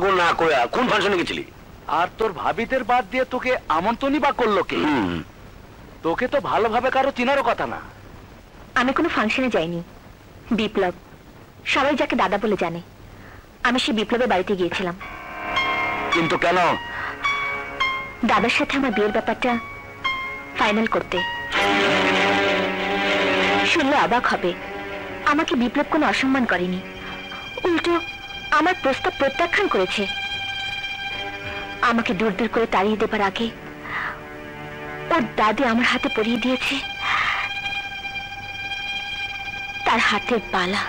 আমাকে না কয়া কোন ফাংশনে গেছিলি? আর তোর ভাবিদের বাদ দিয়ে তোকে আমন্ত্রণই বা করলো কে? তোকে তো ভালোভাবে কারো চিনারও কথা না। আমি কোনো ফাংশনে যাইনি। বিপ্লব, সবাই যাকে দাদা বলে জানে, আমি সেই বিপ্লবের বাড়িতে গিয়েছিলাম। কিন্তু কেন? দাদার সাথে আমার বিয়ের ব্যাপারটা ফাইনাল করতে। শুনলে অবাক হবে, আমাকে বিপ্লব কোনো অসম্মান করেনি, উল্টো আমার প্রস্তাব প্রত্যাখ্যান করেছে। আমাকে দূর দূর করে তাড়িয়ে দেবার আগে ওর দাদি আমার হাতে পরিয়ে দিয়েছে তার হাতের বালা।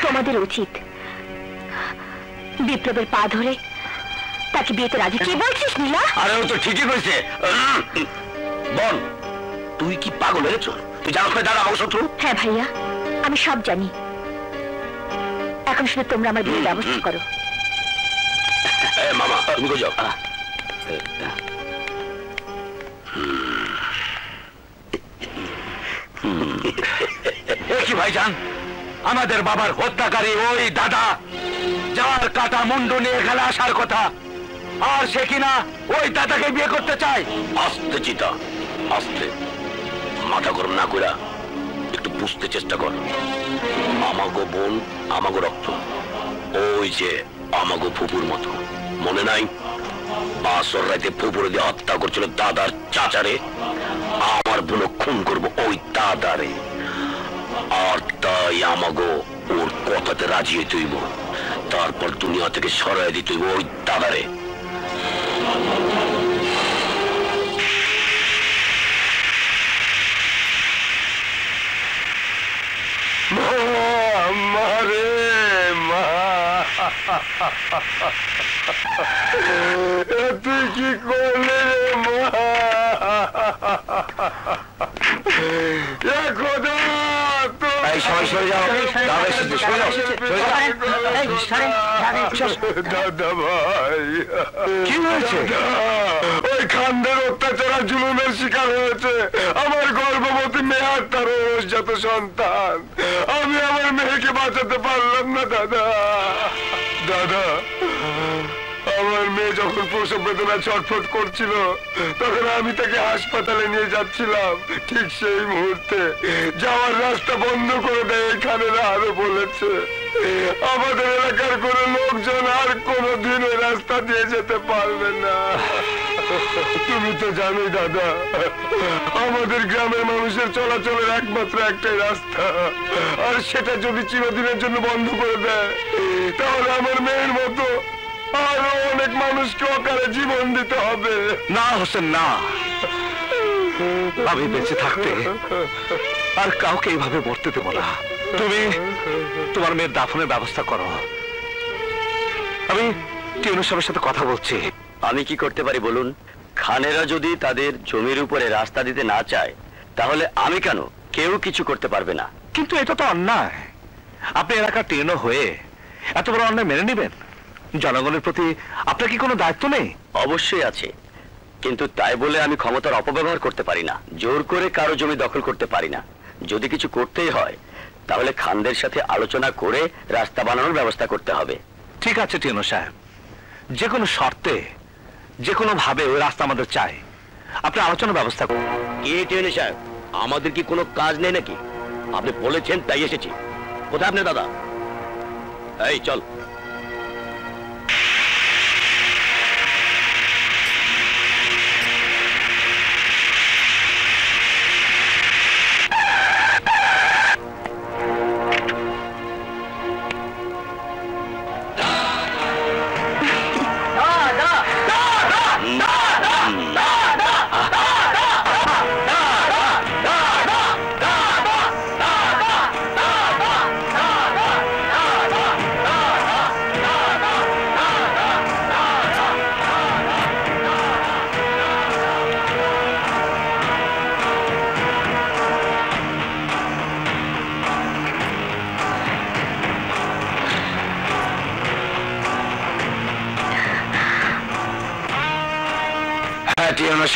তোমাদের উচিত বিপ্লবের পা ধরে তাকে বিয়েতে রাজি। কি বলছিস নীলা? আরে ও তো ঠিকই কইছে। বল, তুই কি পাগল হয়েছ? তুই জানো দাদা আমার শত্রু? হ্যাঁ ভাইয়া, আমি সব জানি। এখন শুধু তোমরা আমার বিয়ের ব্যবস্থা করো। মামা তুমি কই যাও? কি ভাইজান, আমাদের বাবার হত্যাকারী ওই দাদা, যার কাটা মুন্ডু নিয়ে এখানে আসার কথা, আর সে কিনা ওই দাদাকে বিয়ে করতে চায়। আস্তে চিতা, আস্তে, মাথা গরম না কইরা একটু বুঝতে চেষ্টা কর। আমাগো বোন, আমাগো রক্ত, ওই যে আমাগো ফুপুর মতো। মনে নাই বাসর রাতে ফুপুরে দিয়ে হত্যা করছিল দাদার চাচারে? আমার বোন খুন করবো ওই দাদারে, আর তাই আমাগো ওর কথাতে রাজি হইতে হইব। তারপর দুনিয়া থেকে সরাই দিতে হইব ওই দাদারে। মারে মা, তুই কি করলে মা? দাদা ভাই, কি হয়েছে? ওই খানদের অত্যাচার জুলুমের শিকার হয়েছে আমার গর্ভবতী মেয়ে আর তার যত সন্তান। আমি আমার মেয়েকে বাঁচাতে পারলাম না দাদা। দাদা, আমার মেয়ে যখন প্রসব বেদনা ছটফট করছিল তখন আমি তাকে হাসপাতালে নিয়ে যাচ্ছিলাম। ঠিক সেই মুহূর্তে যাওয়ার রাস্তা বন্ধ করে দেয় এখানে আরো বলেছে আমাদের এলাকার কোন লোকজন আর কোনদিন ওই রাস্তা দিয়ে যেতে পারবে না। তুমি তো জানোই দাদা, আমাদের গ্রামের মানুষের চলাচলের একমাত্র একটাই রাস্তা, আর সেটা যদি চিরদিনের জন্য বন্ধ করে দেয় তাহলে আমার মেয়ের মতো আরো অনেক মানুষকে অকালে জীবন দিতে হবে। না হোসেন, না, আমি বেঁচে থাকতে আর কাউকে এইভাবে মরতে দেবো না। তুমি তোমার মেয়ের দাফনের ব্যবস্থা করো। আমি টিউনু সাহেবের সাথে কথা বলছি। আমি কি করতে পারি বলুন? খানেরা যদি তাদের জমির উপরে রাস্তা দিতে না চায় তাহলে আমি কেন? কেউ কিছু করতে পারবে না। কিন্তু এটা তো অন্যায়। আপনি এলাকার টিউনু হয়ে এত বড় অন্যায় মেনে নেবেন? জনগণের প্রতি আপনার কি কোনো দায়িত্ব নেই? অবশ্যই আছে, কিন্তু তাই বলে আমি ক্ষমতার অপব্যবহার করতে পারি না, জোর করে কারো জমি দখল করতে পারি না। যদি কিছু করতেই হয় তাহলে খানদের সাথে আলোচনা করে রাস্তা বানানোর ব্যবস্থা করতে হবে। ঠিক আছে টিউনু সাহেব, যে কোনো শর্তে যে কোনো ভাবে ওই রাস্তা আমাদের চাই। আপনি আলোচনার ব্যবস্থা করুন। কি টিউনু সাহেব, আমাদের কি কোনো কাজ নেই নাকি? আপনি বলেছেন তাই এসেছি। কোথায় আপনি দাদা? এই চল।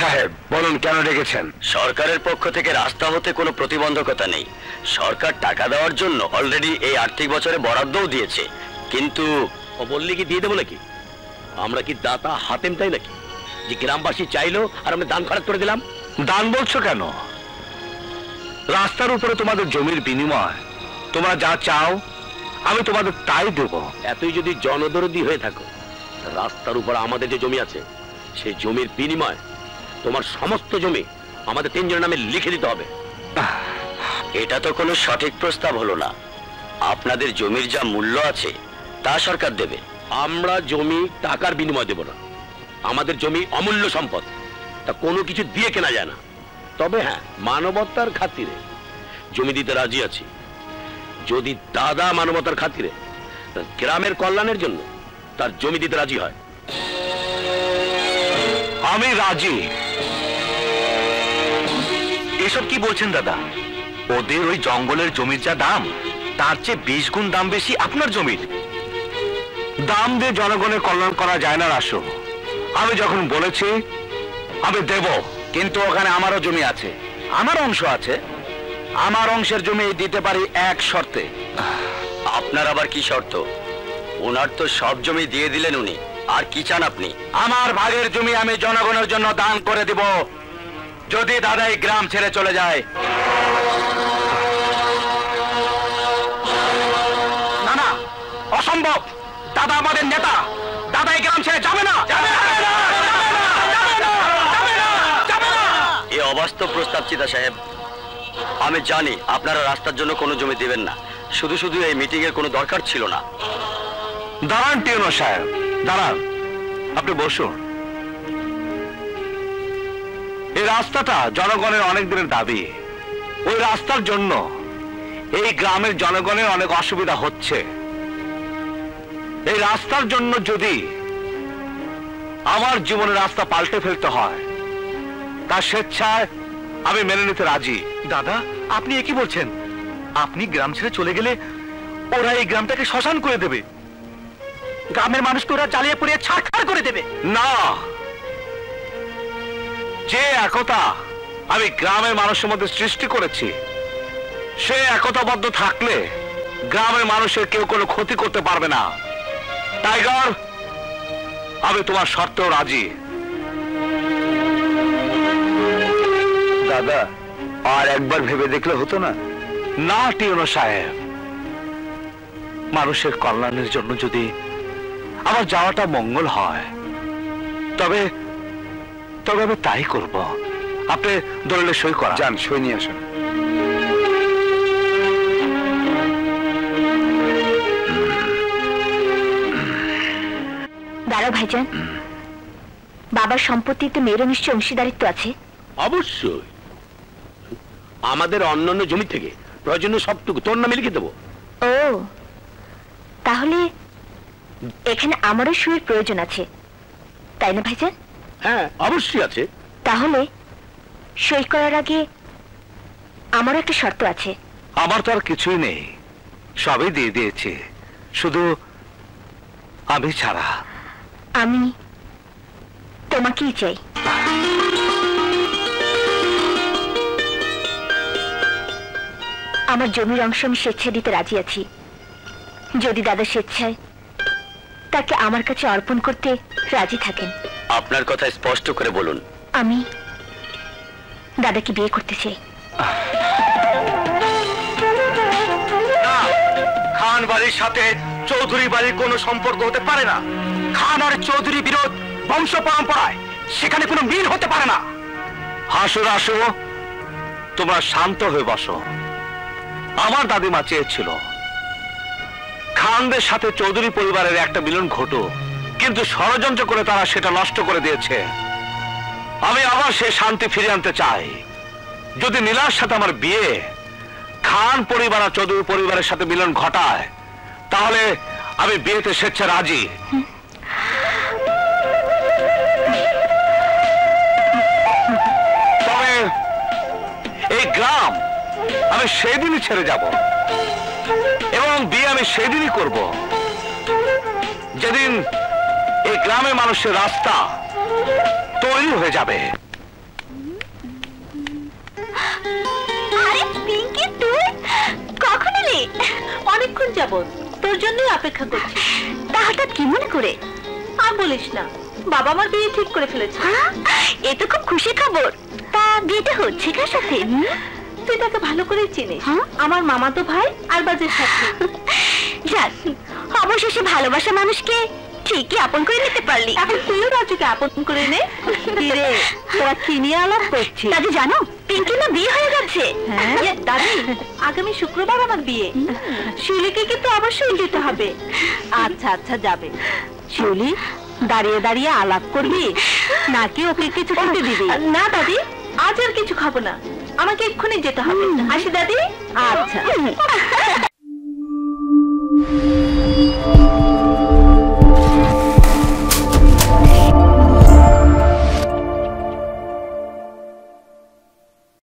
সাহেব বলুন, কেন ডেকেছেন? সরকারের পক্ষ থেকে রাস্তা হতে কোনো প্রতিবন্ধকতা নেই। সরকার টাকা দেওয়ার জন্য অলরেডি এই আর্থিক বছরে বরাদ্দও দিয়েছে, কিন্তু ও বললে কি দিয়ে দেবো নাকি? আমরা কি দাতা হাতেম তাই নাকি যে গ্রামবাসী চাইলো আর আমরা দান খরচ করে দিলাম? দান বলছো কেন? রাস্তার উপরে তোমাদের জমির বিনিময়, তোমরা যা চাও আমি তোমাদের তাই দেব। এতই যদি জনদরদি হয়ে থাকো, রাস্তার উপর আমাদের যে জমি আছে সেই জমির বিনিময় তোমার সমস্ত জমি আমাদের তিনজনের নামে লিখে দিতে হবে। এটা তো কোনো সঠিক প্রস্তাব হলো না। আপনাদের জমির যা মূল্য আছে তা সরকার দেবে। আমরা জমি টাকার বিনিময় দেব না। আমাদের জমি অমূল্য সম্পদ, তা কোনো কিছু দিয়ে কেনা যায় না। তবে হ্যাঁ, মানবতার খাতিরে জমি দিতে রাজি আছি। যদি দাদা মানবতার খাতিরে গ্রামের কল্যাণের জন্য তার জমি দিতে রাজি হয়। আমি রাজি। এসব কি বলছেন দাদা? ওদের ওই জঙ্গলের জমির যা দাম তার চেয়ে 20 গুণ দাম বেশি আপনার জমির। দাম দিয়ে জনগণের কল্যাণ করা যায় না রাসু। আমি যখন বলেছি আমি দেব, কিন্তু ওখানে আমারও জমি আছে, আমার অংশ আছে। আমার অংশের জমি দিতে পারি এক শর্তে। আপনার আবার কি শর্ত? ওনার তো সব জমি দিয়ে দিলেন উনি, আর কি চান আপনি? আমার ভাগের জমি আমি জনগণের জন্য দান করে দিব যদি দাদা এই গ্রাম ছেড়ে চলে যায়। না না, অসম্ভব। দাদা আমাদের নেতা, দাদা এই গ্রাম ছেড়ে যাবে না। এ অবাস্তব প্রস্তাব চিতা সাহেব। আমি জানি আপনারা রাস্তার জন্য কোনো জমি দেবেন না। শুধু শুধু এই মিটিং এর কোনো দরকার ছিল না। দাঁড়ান টিউনো সাহেব, দাঁড়ান। আপনি বসুন। এই রাস্তাটা জনগণের অনেক দিনের দাবি। ওই রাস্তার জন্য এই গ্রামের জনগণের অনেক অসুবিধা হচ্ছে। এই রাস্তার জন্য যদি আমার জীবনের রাস্তা পাল্টে ফেলতে হয়, তা স্বেচ্ছায় আমি মেনে নিতে রাজি। দাদা, আপনি কি বলছেন? আপনি গ্রাম ছেড়ে চলে গেলে ওরা এই গ্রামটাকে শ্মশান করে দেবে, গ্রামের মানুষকে ওরা জ্বালিয়ে পুড়িয়ে ছাড়খাড় করে দেবে। না, যে একতা আমি গ্রামের মানুষের মধ্যে সৃষ্টি করেছি, সে একতাবদ্ধ থাকলে গ্রামের মানুষের কেউ কোনো ক্ষতি করতে পারবে না। টাইগার, আমি তোমার শর্তেও রাজি। দাদা, আর একবার ভেবে দেখলে হতো না? না টিউনো সাহেব, মানুষের কল্যাণের জন্য যদি আমার যাওয়াটা মঙ্গল হয়, তবে তবে আমি তাই করব। আপনি দলিলে সই করা যান, সই নিয়ে আসুন। দাঁড়াও ভাইজান, বাবার সম্পত্তিতে মেয়েরও নিশ্চয় অংশীদারিত্ব আছে। অবশ্যই। আমাদের অন্যান্য জমি থেকে প্রয়োজনীয় সবটুকু তোর নামে লিখে দেবো। ও, তাহলে এখানে আমারও সইয়ের প্রয়োজন আছে, তাই না ভাইজান? হ্যাঁ, অবশ্যই আছে। তাহলে সই করার আগে আমারও একটা শর্ত আছে। আমার তো আর কিছুই নেই, সবই দিয়ে দিয়েছে, শুধু আমি ছাড়া। আমি তোমাকেই চাই। আমার জমির অংশ আমি স্বেচ্ছায় দিতে রাজি আছি, যদি দাদা স্বেচ্ছায় তাকে আমার কাছে অর্পণ করতে রাজি থাকেন। আপনার কথা স্পষ্ট করে বলুন। আমি দাদাকে বিয়ে করতে চাই। খান বাড়ির সাথে চৌধুরী বাড়ির কোনো সম্পর্ক হতে পারে না। খান আর চৌধুরী বিরোধ বংশ পরম্পরায়, সেখানে কোনো মিল হতে পারে না। হাসো রাসো, তোমরা শান্ত হয়ে বসো। আমার দাদিমা চেয়েছিল খানদের সাথে চৌধুরী পরিবারের একটা মিলন ঘটুক, কিন্তু ষড়যন্ত্র করে তারা সেটা নষ্ট করে দিয়েছে। আমি আবার সেই শান্তি ফিরিয়ে আনতে চাই। যদি নীলার সাথে আমার বিয়ে খান পরিবার আর চৌধুরী পরিবারের সাথে মিলন ঘটায়, তাহলে আমি বিয়েতে স্বেচ্ছা রাজি। তবে এই গ্রাম আমি সেদিনই ছেড়ে যাব, এবং বিয়ে আমি সেদিনই করব যেদিন এই গ্রামের মানুষের রাস্তা তৈরি হয়ে যাবে। আরে পিঙ্কি, তুই কখন এলি? অনেকক্ষণ যাবত তোর জন্যই অপেক্ষা করছি। তা হঠাৎ কি মনে করে? আর বলিস না, বাবা আমার বিয়ে ঠিক করে ফেলেছে। এ তো খুব খুশি খবর। তা বিয়েটা হচ্ছে কার সাথে? তুই তাকে ভালো করে চিনিস, হ্যাঁ? আমার মামাতো ভাই আরবাজের সাথে। যাক, অবশেষে ভালোবাসা মানুষকে ঠিকই আপন করে নিতে পারলি। এখন তুইও রাজুকে আপন করে নে। কিরে, তোরা কি নিয়ে আলাপ করছিস? দাদি জানো, পিঙ্কি না বিয়ে হয়ে গেছে। হ্যাঁ দাদি, আগামী শুক্রবার আমার বিয়ে। শিউলিকে কিন্তু অবশ্যই যেতে হবে। আচ্ছা আচ্ছা যাবে। শিউলি, দাঁড়িয়ে দাঁড়িয়ে আলাপ করবি নাকি ওকে কিছু খেতে দিবি? না দাদি, আজ আর কিছু খাবো না, আমাকে এক্ষুনি যেতে হবে। আসি দাদি। আচ্ছা।